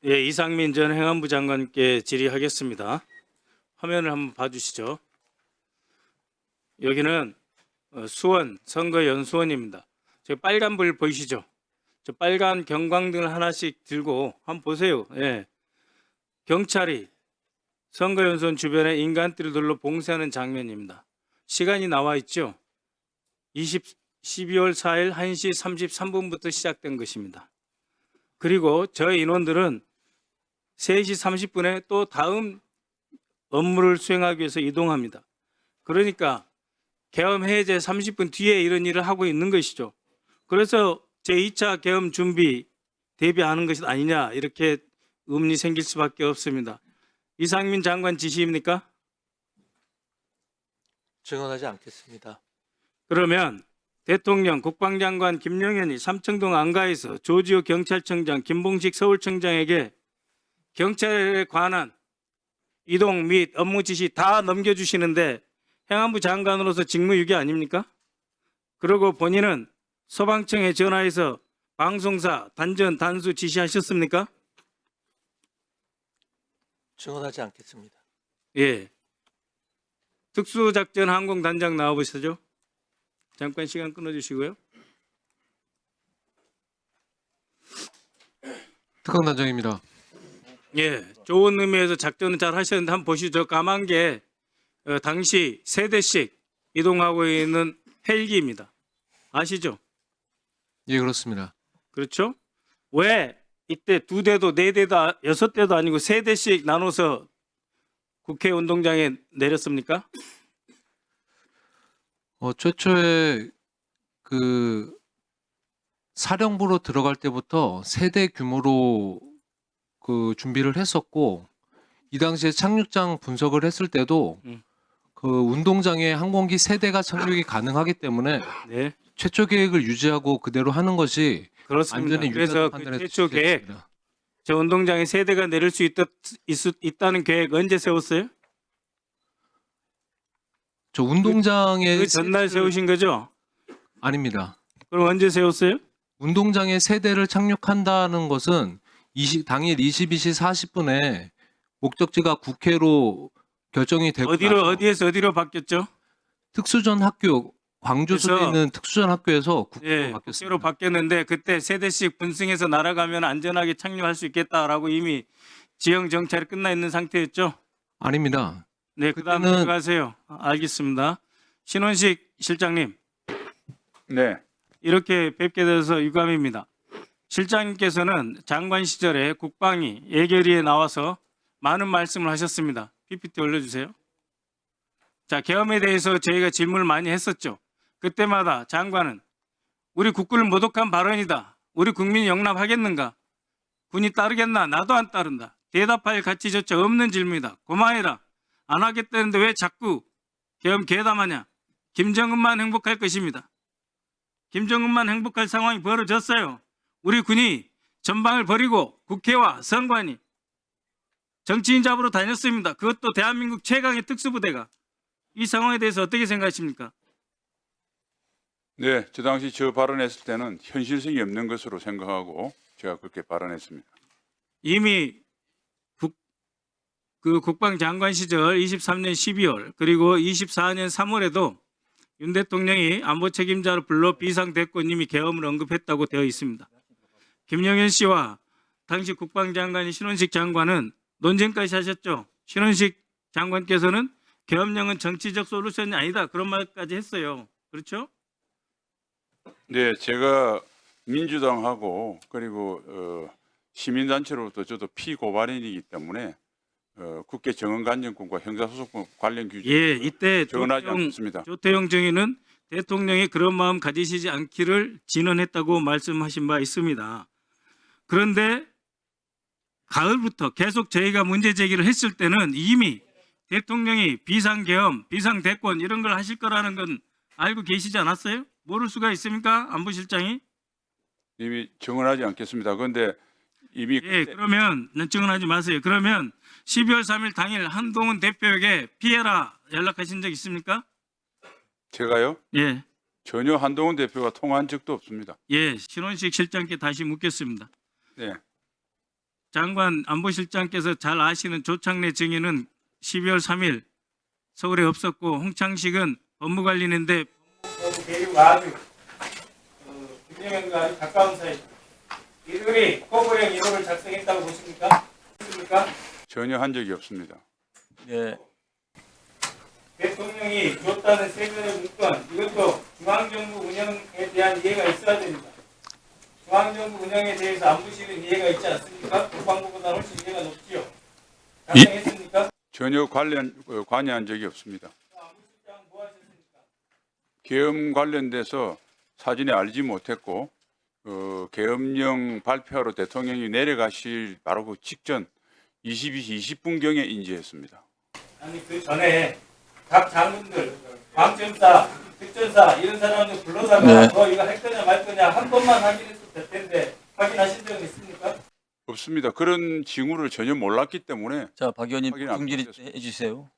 예, 이상민 전 행안부 장관께 질의하겠습니다. 화면을 한번 봐주시죠. 여기는 수원 선거연수원입니다. 저 빨간불 보이시죠? 저 빨간 경광등을 하나씩 들고 한번 보세요. 예. 경찰이 선거연수원 주변에 인간띠를 둘러 봉쇄하는 장면입니다. 시간이 나와 있죠? 12월 4일 1시 33분부터 시작된 것입니다. 그리고 저희 인원들은 3시 30분에 또 다음 업무를 수행하기 위해서 이동합니다. 그러니까 계엄 해제 30분 뒤에 이런 일을 하고 있는 것이죠. 그래서 제2차 계엄 준비 대비하는 것이 아니냐 이렇게 의문이 생길 수밖에 없습니다. 이상민 장관 지시입니까? 증언하지 않겠습니다. 그러면 대통령, 국방장관 김영현이 삼청동 안가에서 조지호 경찰청장, 김봉식 서울청장에게 경찰에 관한 이동 및 업무 지시 다 넘겨주시는데 행안부 장관으로서 직무유기 아닙니까? 그리고 본인은 소방청에 전화해서 방송사 단전 단수 지시하셨습니까? 증언하지 않겠습니다. 예. 특수작전 항공단장 나와보시죠. 잠깐 시간 끊어주시고요. 특강단장입니다. 예, 좋은 의미에서 작전을 잘 하셨는데 한번 보시죠. 까만 게 당시 3대씩 이동하고 있는 헬기입니다. 아시죠? 예, 그렇습니다. 그렇죠? 왜 이때 2대도 4대도 6대도 아니고 3대씩 나눠서 국회 운동장에 내렸습니까? 최초에 그 사령부로 들어갈 때부터 세대 규모로 그 준비를 했었고, 이 당시에 착륙장 분석을 했을 때도 그 운동장에 항공기 3대가 착륙이 가능하기 때문에 네, 최초 계획을 유지하고 그대로 하는 것이 그렇습니다. 안전에 그래서 유리하다고 그 판단해서 최초 계획, 지시했습니다. 저 운동장에 3대가 내릴 수 있다는 계획 언제 세웠어요? 저 운동장에 그 전날 세우신 거죠? 아닙니다. 그럼 언제 세웠어요? 운동장에 3대를 착륙한다는 것은 당일 22시 40분에 목적지가 국회로 결정이 되고 나서 어디에서 어디로 바뀌었죠? 특수전 학교, 광주 소에 그래서- 있는 특수전 학교에서 국회로 예, 바뀌었습니다. 국회로 바뀌었는데 그때 3대씩 분승해서 날아가면 안전하게 착륙할 수 있겠다라고 이미 지형 정찰이 끝나 있는 상태였죠? 아닙니다. 네, 그다음 그때는- 들어가세요. 알겠습니다. 신원식 실장님, 네, 이렇게 뵙게 돼서 유감입니다. 실장님께서는 장관 시절에 국방위 예결위에 나와서 많은 말씀을 하셨습니다. PPT 올려주세요. 자, 계엄에 대해서 저희가 질문을 많이 했었죠. 그때마다 장관은 우리 국군을 모독한 발언이다. 우리 국민이 용납하겠는가? 군이 따르겠나? 나도 안 따른다. 대답할 가치조차 없는 질문이다. 고마해라. 안 하겠다는데 왜 자꾸 계엄 계담하냐? 김정은만 행복할 것입니다. 김정은만 행복할 상황이 벌어졌어요. 우리 군이 전방을 버리고 국회와 선관위 정치인 잡으러 다녔습니다. 그것도 대한민국 최강의 특수부대가. 이 상황에 대해서 어떻게 생각하십니까? 네, 저 당시 저 발언했을 때는 현실성이 없는 것으로 생각하고 제가 그렇게 발언했습니다. 이미 국방장관 시절 23년 12월 그리고 24년 3월에도 윤 대통령이 안보 책임자를 불러 비상대권님이 계엄을 언급했다고 되어 있습니다. 김영현 씨와 당시 국방장관인 신원식 장관은 논쟁까지 하셨죠. 신원식 장관께서는 계엄령은 정치적 솔루션이 아니다 그런 말까지 했어요. 그렇죠? 네, 제가 민주당하고 그리고 시민단체로부터 저도 피고발인이기 때문에 국회 정언관정권과 형사소송법 관련 규정 예, 이때 정언하지 않겠습니다. 조태용 정의는 대통령이 그런 마음 가지시지 않기를 진언했다고 말씀하신 바 있습니다. 그런데 가을부터 계속 저희가 문제 제기를 했을 때는 이미 대통령이 비상계엄, 비상대권 이런 걸 하실 거라는 건 알고 계시지 않았어요? 모를 수가 있습니까? 안보실장이? 이미 정언하지 않겠습니다. 그런데 이미 예, 그러면 증언하지 마세요. 그러면 12월 3일 당일 한동훈 대표에게 피해라 연락하신 적 있습니까? 제가요 예, 전혀 한동훈 대표가 통화한 적도 없습니다. 예, 신원식 실장께 다시 묻겠습니다. 네, 장관 안보실장께서 잘 아시는 조창래 증인은 12월 3일 서울에 없었고 홍창식은 법무관리인데 법무 대리가 아주 김영현과 아주 가까운 사이. 이들이 코보형 1호를 작성했다고 보십니까? 전혀 한 적이 없습니다. 예, 대통령이 줬다는 세금의 문건 이것도 중앙정부 운영에 대한 이해가 있어야 됩니다. 중앙정부 운영에 대해서 안보실은 이해가 있지 않습니까? 국방부보다 훨씬 이해가 높지요. 작성했습니까? 전혀 관여한 적이 없습니다. 안보실장은 뭐 하셨습니까? 계엄 관련돼서 사전에 알지 못했고 계엄령 발표하러 대통령이 내려가실 바로 그 직전 22시 20분경에 인지했습니다. 아니 그 전에 각 장군들, 광점사, 특전사 이런 사람들 불러다가 네. 너 이거 할 거냐 말 거냐 한 번만 확인했을 될 텐데 확인하신 적은 있습니까? 없습니다. 그런 징후를 전혀 몰랐기 때문에 자, 박 의원님 확인 안 중질이 됐습니다. 해주세요.